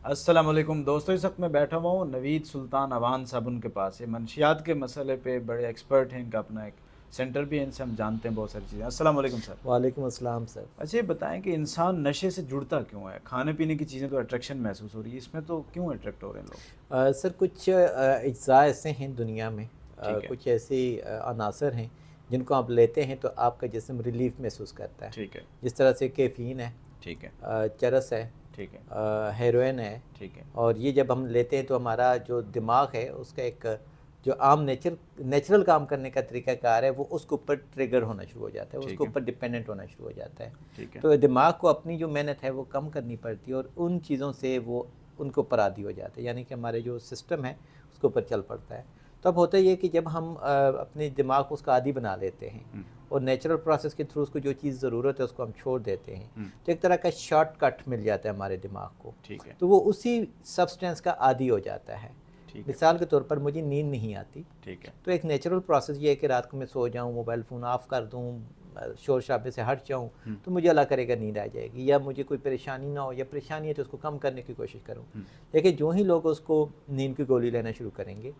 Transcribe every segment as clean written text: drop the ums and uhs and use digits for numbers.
अस्सलाम वालेकुम दोस्तों, इस वक्त मैं बैठा हुआ हूँ नवीद सुल्तान अवान साहब उनके पास। ये मनशियात के मसले पे बड़े एक्सपर्ट हैं। इनका अपना एक सेंटर भी है, इनसे हम जानते हैं बहुत सारी चीज़ें। अस्सलाम वालेकुम सर। वालेकुम अस्सलाम सर। अच्छा, ये बताएं कि इंसान नशे से जुड़ता क्यों है? खाने पीने की चीज़ें तो अट्रैक्शन महसूस हो रही है, इसमें तो क्यों अट्रैक्ट हो रहे हैं लोग? सर कुछ अज्जा ऐसे हैं दुनिया में, ठीक है। कुछ ऐसे अनासर हैं जिनको आप लेते हैं तो आपका जिस्म रिलीफ महसूस करता है। ठीक है। जिस तरह से कैफ़ीन है, ठीक है। चरस है, ठीक है। हेरोइन है। ठीक है। और ये जब हम लेते हैं तो हमारा जो दिमाग है उसका एक जो आम नेचुरल काम करने का तरीक़ाकार है वो उसके ऊपर ट्रिगर होना शुरू हो जाता है, उसके ठीक है। ऊपर डिपेंडेंट होना शुरू हो जाता है। ठीक है। तो दिमाग को अपनी जो मेहनत है वो कम करनी पड़ती है और उन चीज़ों से वो उनके ऊपर आदी हो जाते हैं, यानी कि हमारे जो सिस्टम है उसके ऊपर चल पड़ता है। तब होता ये कि जब हम अपने दिमाग को उसका आदी बना लेते हैं और नेचुरल प्रोसेस के थ्रू उसको जो चीज़ ज़रूरत है उसको हम छोड़ देते हैं, तो एक तरह का शॉर्टकट मिल जाता है हमारे दिमाग को। ठीक है। तो वो उसी सब्सटेंस का आदी हो जाता है। ठीक है। मिसाल के तौर पर मुझे नींद नहीं आती, ठीक है। तो एक नेचुरल प्रोसेस ये है कि रात को मैं सो जाऊँ, मोबाइल फ़ोन ऑफ़ कर दूँ, शोर शराबे से हट जाऊँ, तो मुझे अल्लाह करेगा नींद आ जाएगी। या मुझे कोई परेशानी ना हो, या परेशानी है तो उसको कम करने की कोशिश करूँ। लेकिन जो ही लोग उसको नींद की गोली लेना शुरू करेंगे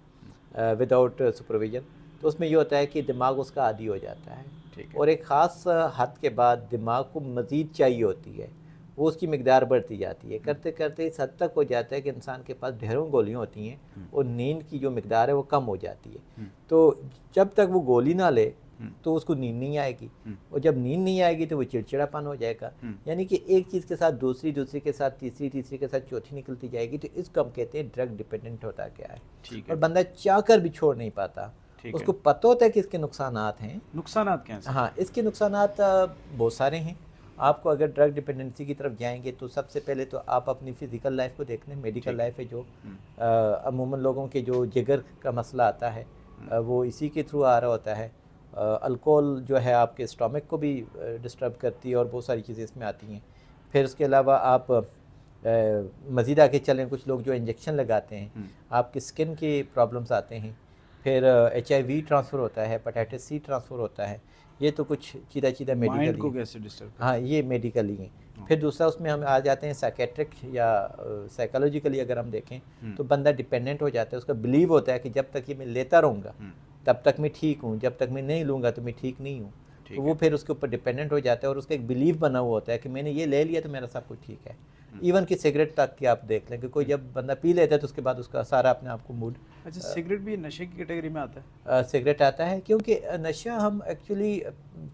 विदाउट सुपरविजन, तो उसमें ये होता है कि दिमाग उसका आदी हो जाता है। ठीक है। और एक ख़ास हद के बाद दिमाग को मज़ीद चाहिए होती है, वो उसकी मिकदार बढ़ती जाती है। करते करते इस हद तक हो जाता है कि इंसान के पास ढेरों गोलियां होती हैं और नींद की जो मिकदार है वो कम हो जाती है। तो जब तक वो गोली ना ले तो उसको नींद नहीं आएगी, और जब नींद नहीं आएगी तो वो चिड़चिड़ापन हो जाएगा। यानी कि एक चीज़ के साथ दूसरी, दूसरी के साथ तीसरी, तीसरी के साथ चौथी निकलती जाएगी। तो इसको हम कहते हैं ड्रग डिपेंडेंट होता क्या है। ठीक और है। बंदा चाह कर भी छोड़ नहीं पाता। ठीक है। उसको पता होता है कि इसके नुकसानात हैं। नुकसानात क्या हैं सर? हाँ, इसके नुकसानात बहुत सारे हैं। आपको अगर ड्रग डिपेंडेंसी की तरफ जाएंगे तो सबसे पहले तो आप अपनी फ़िज़िकल लाइफ को देख लें। मेडिकल ठीक है। लाइफ है जो अमूमन लोगों के जो जिगर का मसला आता है वो इसी के थ्रू आ रहा होता है। अल्कोहल जो है आपके स्टमक को भी डिस्टर्ब करती है और बहुत सारी चीज़ें इसमें आती हैं। फिर उसके अलावा आप मज़ीद आगे चलें, कुछ लोग जो इंजेक्शन लगाते हैं, आपकी स्किन के प्रॉब्लम्स आते हैं। फिर HIV ट्रांसफ़र होता है, हेपेटाइटिस C ट्रांसफ़र होता है। ये तो कुछ सीधा सीधा मेडिकल माइंड ही को है। कैसे डिस्टर्ब हाँ, करता है? ये मेडिकल ही हैं। फिर दूसरा उसमें हम आ जाते हैं साइकेट्रिक या साइकोलॉजिकली अगर हम देखें तो बंदा डिपेंडेंट हो जाता है। उसका बिलीव होता है कि जब तक ये मैं लेता रहूँगा तब तक मैं ठीक हूँ, जब तक मैं नहीं लूँगा तो मैं ठीक नहीं हूँ। तो वो फिर उसके ऊपर डिपेंडेंट हो जाता है और उसका एक बिलीव बना हुआ होता है कि मैंने ये ले लिया तो मेरा सब कुछ ठीक है। इवन कि सिगरेट तक की आप देख लें कि कोई जब बंदा पी लेता है तो उसके बाद उसका सारा अपने आप को मूड। अच्छा, सिगरेट भी नशे की कैटेगरी में आता है? सिगरेट आता है, क्योंकि नशा हम एक्चुअली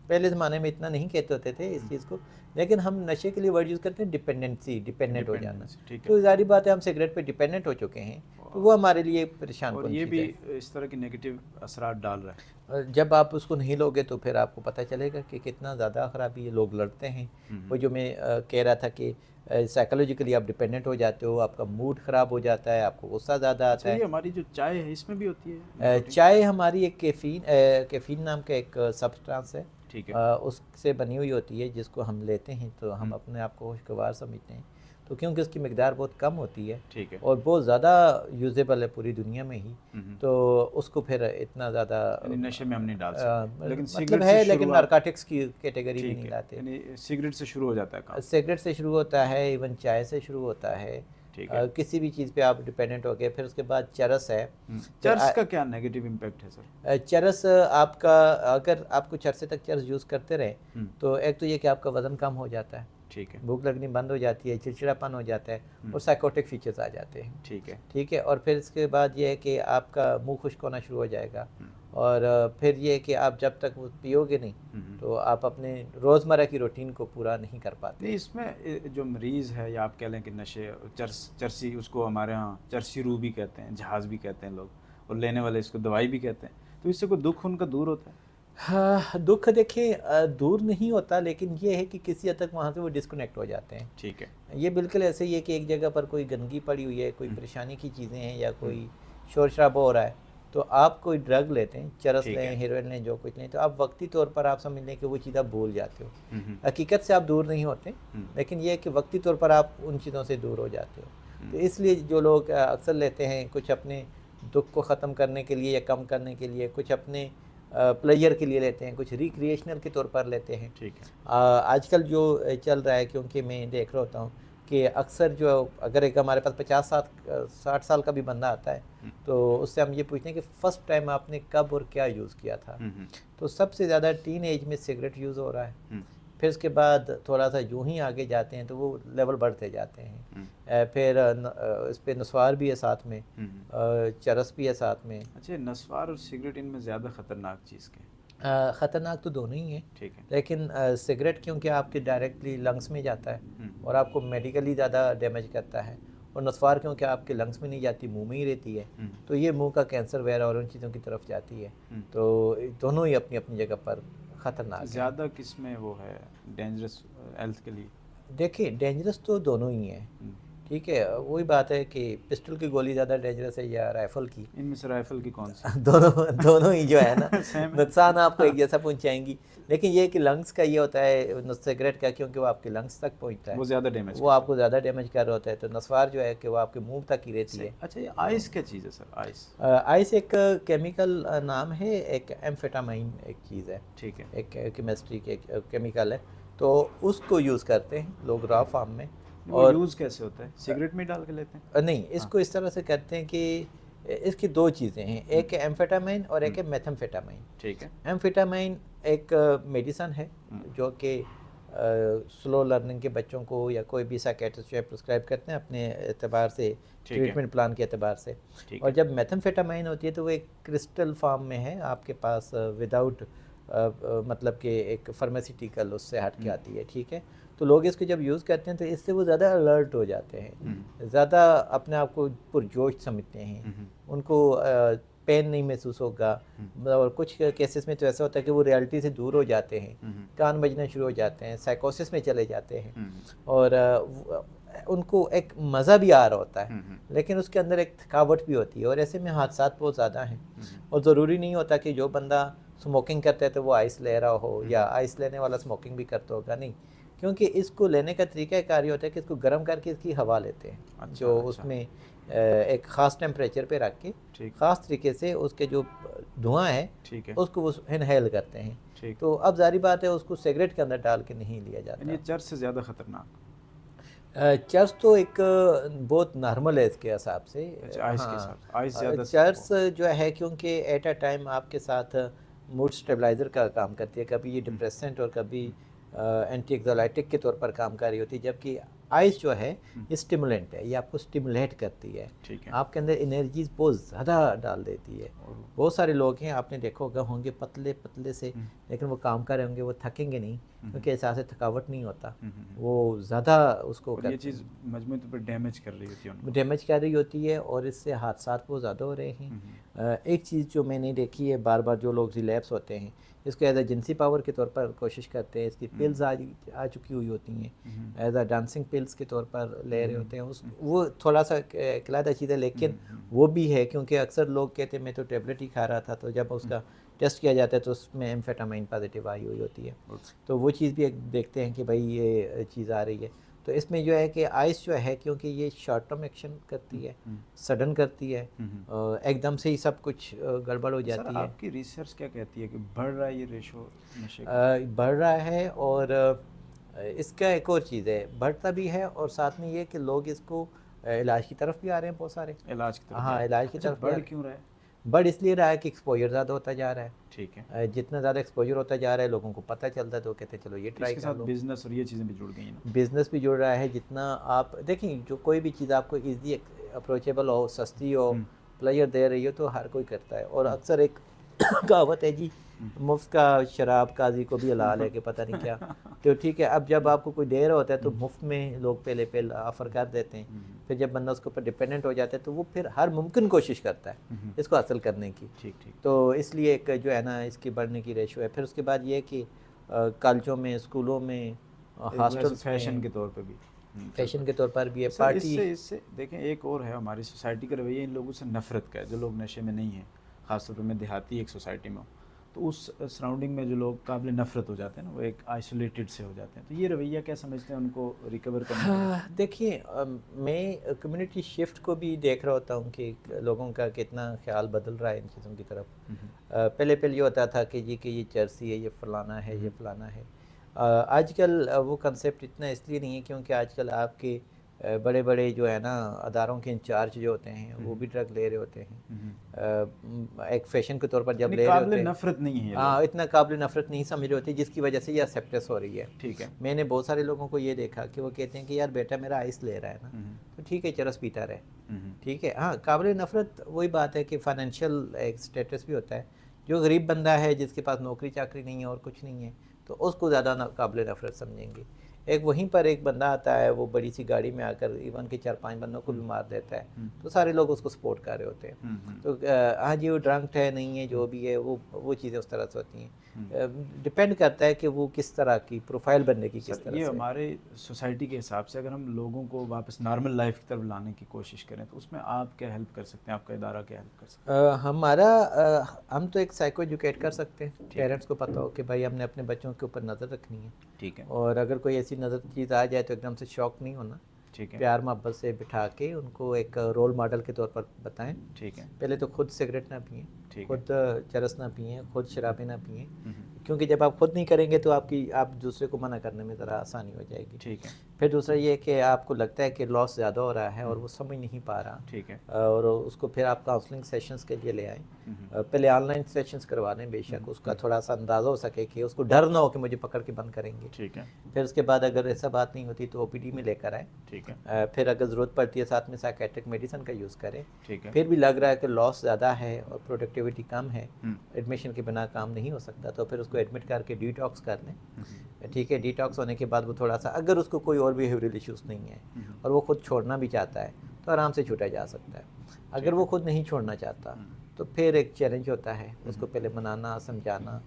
पहले ज़माने में इतना नहीं कहते होते थे इस चीज़ को, लेकिन हम नशे के लिए वर्ड यूज़ करते हैं डिपेंडेंसी, डिपेंडेंट हो जाना। डिपेंडेंसी, ठीक है। तो ज़ाहिर बात है हम सिगरेट पे डिपेंडेंट हो चुके हैं, तो वो हमारे लिए परेशान और कौन ये चीज़ भी है। इस तरह की नेगेटिव असरात डाल रहा है। जब आप उसको नहीं लोगे तो फिर आपको पता चलेगा कि कितना ज़्यादा ख़राबी ये लोग लड़ते हैं। वो जो मैं कह रहा था कि साइकोलॉजिकली आप डिपेंडेंट हो जाते हो, आपका मूड ख़राब हो जाता है, आपको गुस्सा ज़्यादा अच्छा, आता ये है। हमारी जो चाय है इसमें भी होती है निकोटीन? चाय हमारी एक कैफ़ीन नाम का एक सब्सटेंस है, ठीक है। उससे बनी हुई होती है, जिसको हम लेते हैं तो हम अपने आप को खुशगवार समझते हैं। तो क्योंकि उसकी मिकदार बहुत कम होती है ठीक है। और बहुत ज़्यादा यूजेबल है पूरी दुनिया में ही, तो उसको फिर इतना ज़्यादा यानी नशे में हम नहीं डाल सकते, लेकिन मतलब सिगरेट से है, लेकिन शुरुआत। नारकोटिक्स की कैटेगरी में ठीक नहीं है, लाते। यानी सिगरेट से शुरू हो जाता है काम। सिगरेट से शुरू होता है, इवन चाय से शुरू होता है। ठीक है। किसी भी चीज़ पे आप डिपेंडेंट हो गए। फिर उसके बाद चरस है। फिर चर्च का क्या नेगेटिव इम्पैक्ट है सर? चरस आपका, अगर आप कुछ अरसे तक चरस यूज़ करते रहे तो एक तो ये कि आपका वज़न कम हो जाता है, ठीक है। भूख लगनी बंद हो जाती है, चिड़चिड़ापन हो जाता है और साइकोटिक फीचर्स आ जाते हैं। ठीक है। ठीक है। और फिर इसके बाद ये है कि आपका मुंह खुश्क होना शुरू हो जाएगा। और फिर ये है कि आप जब तक वो पियोगे नहीं तो आप अपने रोज़मर्रा की रूटीन को पूरा नहीं कर पाते। नहीं, इसमें जो मरीज़ है, या आप कह लें कि नशे चरसी, उसको हमारे यहाँ चरसी रू भी कहते हैं, जहाज़ भी कहते हैं लोग, और लेने वाले इसको दवाई भी कहते हैं। तो इससे कोई दुख उनका दूर होता है? हाँ, दुख देखिए दूर नहीं होता, लेकिन ये है कि किसी हद तक वहाँ से वो डिस्कनेक्ट हो जाते हैं। ठीक है। ये बिल्कुल ऐसे ही है कि एक जगह पर कोई गंदगी पड़ी हुई है, कोई परेशानी की चीज़ें हैं या कोई शोर शराबा हो रहा है, तो आप कोई ड्रग लेते हैं, चरस ठीक लें, है। हेरोइन लें, जो कुछ लें, तो आप वक्ती तौर पर आप समझ लें कि वो चीज़ आप भूल जाते हो। हकीकत से आप दूर नहीं होते, लेकिन ये है कि वक्ती तौर पर आप उन चीज़ों से दूर हो जाते हो। तो इसलिए जो लोग अक्सर लेते हैं, कुछ अपने दुख को ख़त्म करने के लिए या कम करने के लिए, कुछ अपने प्लेजर के लिए लेते हैं, कुछ रिक्रिएशनल के तौर पर लेते हैं। ठीक है। आजकल जो चल रहा है, क्योंकि मैं देख रहा होता हूँ कि अक्सर जो अगर एक हमारे पास 50-60 साल का भी बंदा आता है तो उससे हम ये पूछते हैं कि फ़र्स्ट टाइम आपने कब और क्या यूज़ किया था। तो सबसे ज़्यादा टीन एज में सिगरेट यूज़ हो रहा है, फिर उसके बाद थोड़ा सा यूं ही आगे जाते हैं तो वो लेवल बढ़ते जाते हैं। फिर इस पे नस्वार भी है साथ में, चरस भी है साथ में। अच्छा, नस्वार और सिगरेट इनमें ज़्यादा ख़तरनाक चीज़ क्या है? ख़तरनाक तो दोनों ही हैं, ठीक है। लेकिन सिगरेट क्योंकि आपके डायरेक्टली लंग्स में जाता है और आपको मेडिकली ज़्यादा डैमेज करता है, और नस्वार क्योंकि आपके लंग्स में नहीं जाती, मुंह में ही रहती है, तो ये मुंह का कैंसर वगैरह और उन चीज़ों की तरफ जाती है। तो दोनों ही अपनी अपनी जगह पर ख़तरनाक है। ज़्यादा किस में वो है डेंजरस हेल्थ के लिए? देखिए डेंजरस तो दोनों ही हैं, ठीक है। वही बात है कि पिस्टल की गोली ज़्यादा डेंजरस है या राइफ़ल की? इनमें से राइफल की कौन सी? दोनों ही जो है ना सेम है। नुकसान आपको एक जैसा पहुंचाएंगी, लेकिन ये कि लंग्स का ये होता है सिगरेट का, क्योंकि वो आपके लंग्स तक पहुंचता है, वो ज़्यादा डैमेज वो आपको ज़्यादा डैमेज कर रहा होता है। तो नस्वार जो है कि वो आपके मुंह तक ही रहती है। अच्छा, ये आइस क्या चीज़ है सर? आइस आइस एक केमिकल नाम है, एक एम्फेटामाइन एक चीज़ है, ठीक है। एक केमिस्ट्री के केमिकल है, तो उसको यूज़ करते हैं लोग रॉ फॉर्म में। वो और यूज़ कैसे होता है? सिगरेट में डाल के लेते हैं? नहीं, इसको इस तरह से करते हैं कि इसकी दो चीज़ें हैं, एक है एम्फेटामाइन और एक है मेथाम्फेटामाइन। ठीक है। एम्फेटामाइन एक मेडिसन है जो कि स्लो लर्निंग के बच्चों को या कोई भी साइकियाट्रिस्ट जो है प्रिस्क्राइब करते हैं अपने एतबार से, ट्रीटमेंट प्लान के एतबार से। और जब मेथाम्फेटामाइन होती है तो वो एक क्रिस्टल फॉर्म में है आपके पास, विदाउट मतलब कि एक फार्मास्यूटिकल उससे हट के आती है, ठीक है। तो लोग इसको जब यूज़ करते हैं तो इससे वो ज़्यादा अलर्ट हो जाते हैं, ज़्यादा अपने आप को पुरजोश समझते हैं, उनको पेन नहीं महसूस होगा, और कुछ केसेस में तो ऐसा होता है कि वो रियलिटी से दूर हो जाते हैं, कान बजना शुरू हो जाते हैं, साइकोसिस में चले जाते हैं, और उनको एक मज़ा भी आ रहा होता है, लेकिन उसके अंदर एक थकावट भी होती है, और ऐसे में हादसात बहुत ज़्यादा हैं। और ज़रूरी नहीं होता कि जो बंदा स्मोकिंग करता है तो वो आइस ले रहा हो, या आइस लेने वाला स्मोकिंग भी करता होगा, नहीं, क्योंकि इसको लेने का तरीका कार्य होता है कि इसको गर्म करके इसकी हवा लेते हैं। अच्छा, जो अच्छा। उसमें एक ख़ास टेम्परेचर पे रख के ख़ास तरीके से उसके जो धुआं है ठीक है, उसको वो इनहेल करते हैं। ठीक। तो अब जारी बात है उसको सिगरेट के अंदर डाल के नहीं लिया जाता। ये चर्च से ज़्यादा खतरनाक? चर्च तो एक बहुत नॉर्मल है इसके हिसाब से। अच्छा, आइस के साथ आइस ज़्यादा चर्च जो है क्योंकि एट अ टाइम आपके साथ मूड स्टेबलाइज़र का काम करती है, कभी ये डिप्रेसेंट और कभी एंटी एक्सोलाइटिक के तौर पर काम कर रही होती है, जबकि आइस जो है ये स्टिमुलेंट है, ये आपको स्टिमुलेट करती है, ठीक है। आपके अंदर एनर्जीज बहुत ज़्यादा डाल देती है। बहुत सारे लोग हैं आपने देखा होगा, होंगे पतले पतले से, लेकिन वो काम कर रहे होंगे, वो थकेंगे नहीं क्योंकि एहसास थकावट नहीं होता, वो ज़्यादा उसको और ये चीज़ मजमूई तौर पर डैमेज कर रही होती है उनको। डैमेज कर रही होती है, और इससे हादसात बहुत ज़्यादा हो रहे हैं। एक चीज़ जो मैंने देखी है, बार बार जो लोग रिलैप्स होते हैं इसको एज अ जिनसी पावर के तौर पर कोशिश करते हैं, इसकी पिल्स आ चुकी हुई होती हैं, एज अ डांसिंग पिल्स के तौर पर ले रहे होते हैं। उस वो थोड़ा सा किलादा चीज़ है, लेकिन वो भी है, क्योंकि अक्सर लोग कहते हैं मैं तो टेबलेट ही खा रहा था, तो जब उसका टेस्ट किया जाता है तो उसमें एम्फेटामाइन पॉजिटिव आई हुई होती है, तो वो चीज़ भी एक देखते हैं कि भाई ये चीज़ आ रही है। तो इसमें जो है कि आइस जो है क्योंकि ये शॉर्ट टर्म एक्शन करती है, सडन करती है, एकदम से ही सब कुछ गड़बड़ हो जाती है। आपकी रिसर्च क्या कहती है कि बढ़ रहा है ये रेशो नशे बढ़ रहा है, और इसका एक और चीज़ है, बढ़ता भी है, और साथ में ये कि लोग इसको इलाज की तरफ भी आ रहे हैं बहुत सारे। इलाज की तरफ? हाँ, इलाज की तरफ बढ़ क्यों रहा है? बढ़ इसलिए रहा है कि एक्सपोजर ज़्यादा होता जा रहा है। ठीक है। जितना ज़्यादा एक्सपोजर होता जा रहा है लोगों को पता चलता है, तो कहते हैं चलो ये ट्राई कर लो। बिजनेस और ये चीज़ें भी जुड़ गई हैं ना? बिजनेस भी जुड़ रहा है, जितना आप देखें जो कोई भी चीज़ आपको ईजी अप्रोचेबल हो, सस्ती हो, प्लेयर दे रही हो, तो हर कोई करता है। और अक्सर एक कहावत है जी, मुफ्त का शराब काजी को भी हलाल है कि पता नहीं क्या। तो ठीक है, अब जब आपको कोई दे रहा होता है तो मुफ्त में लोग पहले ऑफ़र कर देते हैं, फिर जब बंदा उसके ऊपर डिपेंडेंट हो जाता है तो वो फिर हर मुमकिन कोशिश करता है इसको हासिल करने की। ठीक ठीक। तो इसलिए एक जो है ना इसकी बढ़ने की रेशो है। फिर उसके बाद ये कि कॉलेजों में, स्कूलों में, हॉस्टल्स फैशन के तौर पे भी, फैशन के तौर पर भी है। सर, पार्टी इससे देखें एक और है, हमारी सोसाइटी का रवैया इन लोगों से नफरत का है, जो लोग नशे में नहीं हैं, ख़ासतौर पर मैं देहाती एक सोसाइटी में हूँ, तो उस सराउंडिंग में जो लोग काबिल नफरत हो जाते हैं ना, वो एक आइसोलेटेड से हो जाते हैं। तो ये रवैया क्या समझते हैं उनको रिकवर करने? हाँ, देखिए मैं कम्युनिटी शिफ्ट को भी देख रहा होता हूँ कि लोगों का कितना ख्याल बदल रहा है इन चीज़ों की तरफ। पहले ये होता था कि जी कि ये चर्सी है, ये फलाना है, ये फलाना है। आजकल वो कंसेप्ट इतना इसलिए नहीं है क्योंकि आजकल आपके बड़े बड़े जो है ना अदारों के इंचार्ज जो होते हैं वो भी ड्रग ले रहे होते हैं, एक फैशन के तौर पर जब ले रहे होते हैं। नफरत नहीं है ये हाँ, इतना काबिल नफरत नहीं समझ रहे होते, जिसकी वजह से ये एक्सेप्टेंस हो रही है। ठीक है। मैंने बहुत सारे लोगों को ये देखा कि वो कहते हैं कि यार बेटा मेरा आइस ले रहा है ना, तो ठीक है चरस पीता रहे, ठीक है। हाँ, काबिल नफरत वही बात है कि फाइनेंशियल एक स्टेटस भी होता है। जो गरीब बंदा है जिसके पास नौकरी चाकरी नहीं है और कुछ नहीं है, तो उसको ज़्यादा काबिल नफरत समझेंगे। एक वहीं पर एक बंदा आता है, वो बड़ी सी गाड़ी में आकर इवन के 4-5 बंदों को भी मार देता है, तो सारे लोग उसको सपोर्ट कर रहे होते हैं। तो हाँ जी, वो ड्रंक है नहीं है, जो भी है वो चीज़ें उस तरह से होती हैं। डिपेंड करता है कि वो किस तरह की प्रोफाइल बनने की किस तरह ये से। हमारे सोसाइटी के हिसाब से अगर हम लोगों को वापस नॉर्मल लाइफ की तरफ लाने की कोशिश करें तो उसमें आप क्या हेल्प कर सकते हैं, आपका इदारा क्या हेल्प कर सकते हैं? हम तो एक साइको एजुकेट कर सकते हैं। पेरेंट्स को पता हो कि भाई हमने अपने बच्चों के ऊपर नज़र रखनी है, ठीक है। और अगर कोई ऐसी नज़र चीज़ आ जाए तो एकदम से शौक नहीं होना, ठीक है। प्यार मोहब्बत से बिठा के उनको एक रोल मॉडल के तौर पर बताएं। ठीक है। पहले तो खुद सिगरेट ना पिएं, खुद चरस ना पिएं, खुद शराबें ना पिएं, क्योंकि जब आप खुद नहीं करेंगे तो आप दूसरे को मना करने में ज़रा आसानी हो जाएगी। ठीक है। फिर दूसरा ये कि आपको लगता है कि लॉस ज़्यादा हो रहा है और वो समझ नहीं पा रहा, ठीक है, और उसको फिर आप काउंसलिंग सेशंस के लिए ले आएँ। पहले ऑनलाइन सेशंस करवा लें, बेशक उसका थोड़ा सा अंदाज़ा हो सके कि उसको डर ना हो कि मुझे पकड़ के बंद करेंगे। ठीक है। फिर उसके बाद अगर ऐसा बात नहीं होती तो OPD में लेकर आए। ठीक है। फिर अगर ज़रूरत पड़ती है साथ में साइकेट्रिक मेडिसिन का यूज़ करें। ठीक है। फिर भी लग रहा है कि लॉस ज़्यादा है और प्रोडक्टिविटी कम है, एडमिशन के बिना काम नहीं हो सकता, तो फिर उसको एडमिट करके डिटॉक्स कर लें। ठीक है, डिटॉक्स होने के बाद वो थोड़ा सा, अगर उसको कोई और बिहेवियरल इश्यूज़ नहीं है और वो खुद छोड़ना भी चाहता है तो आराम से छूटा जा सकता है। अगर वो खुद नहीं छोड़ना चाहता तो फिर एक चैलेंज होता है उसको पहले मनाना, समझाना,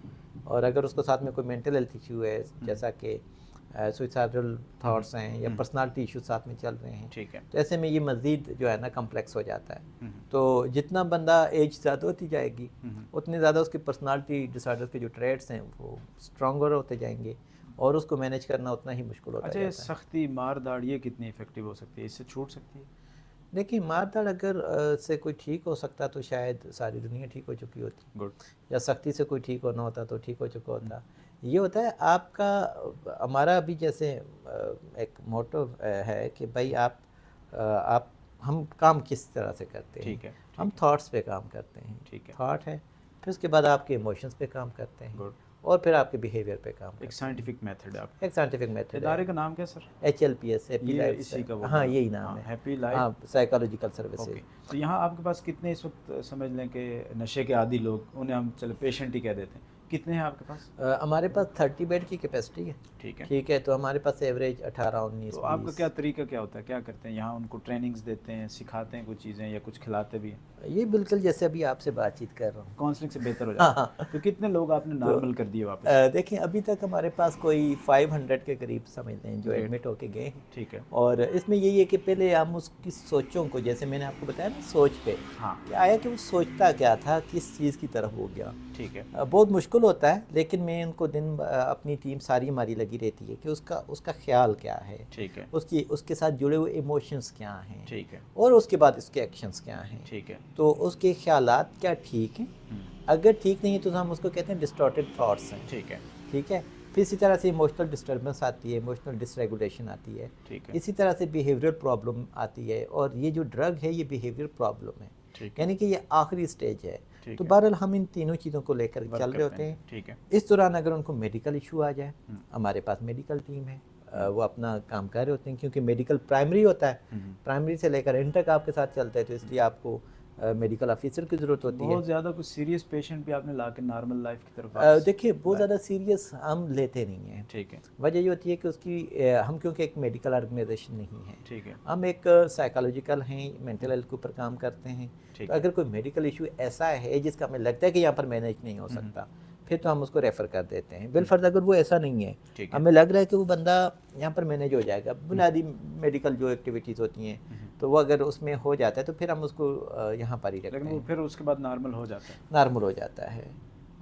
और अगर उसको साथ में कोई मेंटल हेल्थ इशू है जैसा कि सुइसाइडल थॉट्स हैं या पर्सनालिटी इशू साथ में चल रहे हैं, ठीक है, तो ऐसे में ये मज़ीद जो है ना कम्प्लेक्स हो जाता है। तो जितना बंदा एज ज़्यादा होती जाएगी उतने ज़्यादा उसकी पर्सनालिटी डिसऑर्डर के जो ट्रेड्स हैं वो स्ट्रॉन्गर होते जाएंगे और उसको मैनेज करना उतना ही मुश्किल होता है। अच्छा, सख्ती मार दाड़ ये कितनी इफेक्टिव हो सकती है, इससे छूट सकती है? देखिए, मार धाड़ अगर से कोई ठीक हो सकता तो शायद सारी दुनिया ठीक हो चुकी होती। गुड। या सख्ती से कोई ठीक होना होता तो ठीक हो चुका होता। ये होता है आपका, हमारा अभी जैसे एक मोटो है कि भाई आप हम काम किस तरह से करते हैं। ठीक है। हम थॉट्स पे काम करते हैं। ठीक है। थॉट है, फिर उसके बाद आपके इमोशंस पे काम करते हैं। गुड। और फिर आपके बिहेवियर पे काम करते हैं। एक साइंटिफिक मेथड है आपका। एक साइंटिफिक मेथड है। इदारे का नाम क्या सर? HLPS, happy life. इसी का वो हाँ, नाम। यही नाम है, हैप्पी लाइफ। हाँ, साइकोलॉजिकल सर्विसेज। ओके। तो यहाँ आपके पास कितने इस वक्त समझ लें कि नशे के आदी लोग, उन्हें हम चलो पेशेंट ही कह देते हैं, कितने हैं आपके पास? हमारे पास 30 बेड की कैपेसिटी है। ठीक है। ठीक है, तो हमारे पास एवरेज 18-19। तो आपका क्या तरीका क्या होता है, क्या करते हैं यहाँ? उनको ट्रेनिंग्स देते हैं, सिखाते हैं कुछ चीज़ें, या कुछ खिलाते भी हैं? ये बिल्कुल जैसे अभी आपसे बातचीत कर रहा हूँ, काउंसलिंग से बेहतर हो जाता है। तो कितने लोग आपने नॉर्मल कर दिए वापस? देखिए अभी तक हमारे पास कोई 500 के करीब समझ लें जो एडमिट होके गए हैं। ठीक है। और इसमें यही है कि पहले हम उसकी सोचों को, जैसे मैंने आपको बताया ना, सोच पे हाँ। क्या आया कि वो सोचता क्या था, किस चीज़ की तरफ हो गया। ठीक है। बहुत मुश्किल होता है, लेकिन मैं उनको अपनी टीम सारी हमारी लगी रहती है कि उसका ख्याल क्या है। ठीक है। उसके साथ जुड़े हुए इमोशंस क्या हैं। ठीक है। और उसके बाद उसके एक्शंस क्या हैं। ठीक है। तो उसके ख्यालात क्या ठीक हैं, अगर ठीक नहीं है तो हम उसको कहते हैं डिस्टॉर्टेड थॉट्स हैं। ठीक है। ठीक है। फिर इसी तरह से इमोशनल डिस्टर्बेंस आती है, इमोशनल डिसरेगुलेशन आती है। ठीक है। इसी तरह से बिहेवियर प्रॉब्लम आती है, और ये जो ड्रग है ये बिहेवियर प्रॉब्लम है, यानी कि ये आखिरी स्टेज है। तो बहरहाल हम इन तीनों चीज़ों को लेकर चल रहे होते हैं। ठीक है। इस दौरान अगर उनको मेडिकल इशू आ जाए, हमारे पास मेडिकल टीम है, वो अपना काम कर रहे होते हैं, क्योंकि मेडिकल प्राइमरी होता है, प्राइमरी से लेकर एंड तक आपके साथ चलता है, तो इसलिए आपको मेडिकल ऑफिसर की ज़रूरत होती है। बहुत ज़्यादा कुछ सीरियस पेशेंट भी आपने ला के नॉर्मल लाइफ की तरफ देखिए, बहुत ज़्यादा सीरियस हम लेते नहीं हैं। ठीक है। वजह ये होती है कि उसकी हम क्योंकि एक मेडिकल ऑर्गेनाइजेशन नहीं है। ठीक है। हम एक साइकोलॉजिकल हैं, मेंटल हेल्थ के ऊपर काम करते हैं। तो अगर कोई मेडिकल इशू ऐसा है जिसका हमें लगता है कि यहाँ पर मैनेज नहीं हो सकता, फिर तो हम उसको रेफ़र कर देते हैं। बिलफर्ज अगर वो ऐसा नहीं है, हमें लग रहा है कि वो बंदा यहाँ पर मैनेज हो जाएगा, बुनियादी मेडिकल जो एक्टिविटीज़ होती हैं, तो वो अगर उसमें हो जाता है तो फिर हम उसको यहाँ पर ही रखते हैं। लेकिन वो फिर उसके बाद नॉर्मल हो जाता है। नॉर्मल हो जाता है।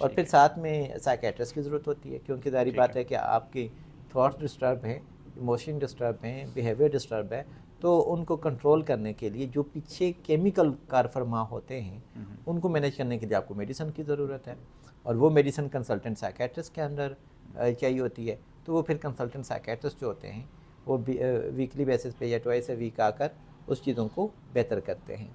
और फिर साथ में साइकेट्रिस्ट की ज़रूरत होती है, क्योंकि जारी बात है कि आपकी थॉट्स डिस्टर्ब हैं, इमोशन डिस्टर्ब हैं, बिहेवियर डिस्टर्ब है, तो उनको कंट्रोल करने के लिए जो पीछे केमिकल कारफरमा होते हैं उनको मैनेज करने के लिए आपको मेडिसिन की ज़रूरत है, और वो मेडिसिन कंसल्टेंट साइकेट्रिस्ट के अंदर चाहिए होती है। तो वो फिर कंसल्टेंट साइकेट्रिस्ट जो होते हैं वो वीकली बेसिस पे या ट्वाइस अ वीक आकर उस चीज़ों को बेहतर करते हैं।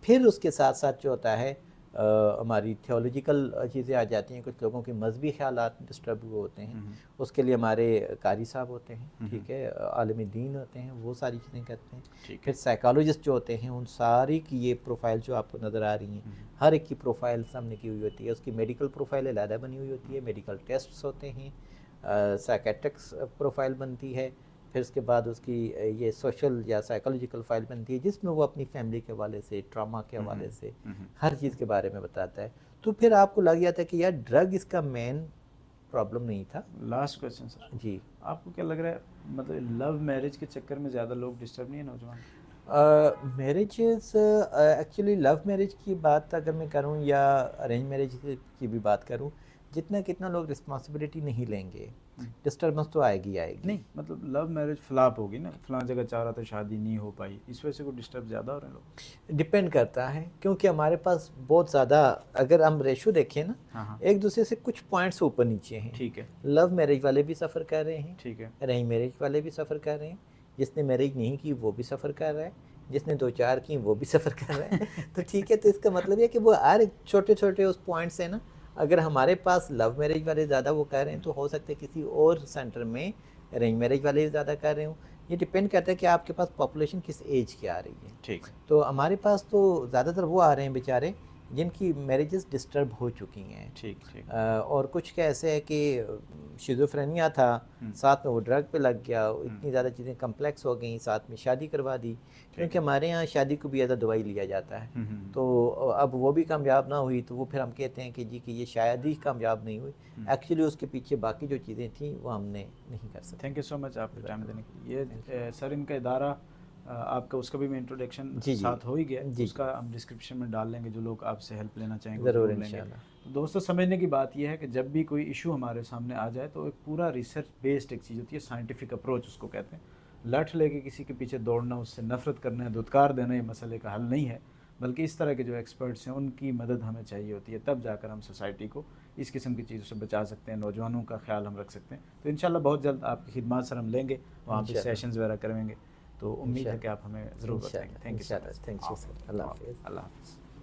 फिर उसके साथ साथ जो होता है हमारी थियोलॉजिकल चीज़ें आ जाती हैं, कुछ लोगों के मजहबी ख्यालात डिस्टर्ब हुए होते हैं, उसके लिए हमारे कारी साहब होते हैं, ठीक है, आलिम दीन होते हैं, वो सारी चीज़ें करते हैं। फिर साइकोलॉजिस्ट जो होते हैं, उन सारी की ये प्रोफाइल जो आपको नज़र आ रही हैं, हर एक की प्रोफाइल सामने की हुई होती है, उसकी मेडिकल प्रोफाइल अलहदा बनी हुई होती है, मेडिकल टेस्ट्स होते हैं, साइकेट्रिक्स प्रोफाइल बनती है, फिर उसके बाद उसकी ये सोशल या साइकोलॉजिकल फाइल बनती है जिसमें वो अपनी फैमिली के हवाले से, ट्रामा के हवाले से हर चीज़ के बारे में बताता है। तो फिर आपको लग जाता है कि यार ड्रग इसका मेन प्रॉब्लम नहीं था। लास्ट क्वेश्चन सर जी, आपको क्या लग रहा है, मतलब लव मैरिज के चक्कर में ज़्यादा लोग डिस्टर्ब नहीं है नौजवान? मैरिजेस एक्चुअली लव मैरिज की बात अगर मैं करूं या अरेंज मैरिज की भी बात करूं, जितना कितना लोग रिस्पॉन्सिबिलिटी नहीं लेंगे, डिस्टर्बेंस तो आएगी आएगी। नहीं मतलब लव मैरिज फ्लॉप होगी ना, फलां जगह चाह रहा था शादी नहीं हो पाई, इस वजह से को डिस्टर्ब ज़्यादा हो रहे हैं लोग? डिपेंड करता है, क्योंकि हमारे पास बहुत ज़्यादा अगर हम रेशो देखें ना, हाँ एक दूसरे से कुछ पॉइंट्स ऊपर नीचे हैं। ठीक है, लव मैरिज वाले भी सफ़र कर रहे हैं, ठीक है, अरेंज मैरिज वाले भी सफ़र कर रहे हैं, जिसने मैरिज नहीं की वो भी सफ़र कर रहा है, जिसने 2-4 की वो भी सफ़र कर रहा है। तो ठीक है, तो इसका मतलब ये कि वो हर छोटे छोटे उस पॉइंट्स हैं ना, अगर हमारे पास लव मैरिज वाले ज़्यादा वो कर रहे हैं तो हो सकता है किसी और सेंटर में अरेंज मैरिज वाले ज़्यादा कर रहे हों। ये डिपेंड करता है कि आपके पास पॉपुलेशन किस एज की आ रही है। ठीक। तो हमारे पास तो ज़्यादातर वो आ रहे हैं बेचारे जिनकी मैरिजेस डिस्टर्ब हो चुकी हैं। ठीक ठीक। और कुछ का ऐसे है कि शिज़ोफ्रेनिया था, साथ में वो ड्रग पे लग गया, इतनी ज़्यादा चीज़ें कम्प्लेक्स हो गई, साथ में शादी करवा दी, क्योंकि हमारे यहाँ शादी को भी एज अ दवाई लिया जाता है। तो अब वो भी कामयाब ना हुई तो वो फिर हम कहते हैं कि जी कि ये शायद ही कामयाब नहीं हुई, एक्चुअली उसके पीछे बाकी जो चीज़ें थी वो हमने नहीं कर सके। थैंक यू सो मच आपको टाइम देने के लिए। ये सर इनका इदारा आपका उसका भी मैं इंट्रोडक्शन जी साथ हो ही गया, जी, उसका हम डिस्क्रिप्शन में डाल लेंगे, जो लोग आपसे हेल्प लेना चाहेंगे ज़रूर लेंगे। इंशाल्लाह। तो दोस्तों समझने की बात यह है कि जब भी कोई इशू हमारे सामने आ जाए तो एक पूरा रिसर्च बेस्ड एक चीज़ होती है, साइंटिफिक अप्रोच उसको कहते हैं। लठ लेके किसी के पीछे दौड़ना, उससे नफरत करना, धुतकार देना ये मसले का हल नहीं है, बल्कि इस तरह के जो एक्सपर्ट्स हैं उनकी मदद हमें चाहिए होती है, तब जाकर हम सोसाइटी को इस किस्म की चीज़ों से बचा सकते हैं, नौजवानों का ख्याल हम रख सकते हैं। तो इंशाल्लाह बहुत जल्द आपकी खिदमत सर हम लेंगे, वहाँ पे सेशंस वगैरह करेंगे, तो उम्मीद है कि आप हमें ज़रूर बताएंगे। Thank you sir. Thank you sir. अल्लाह हाफ़िज़। अल्लाह हाफ़िज़।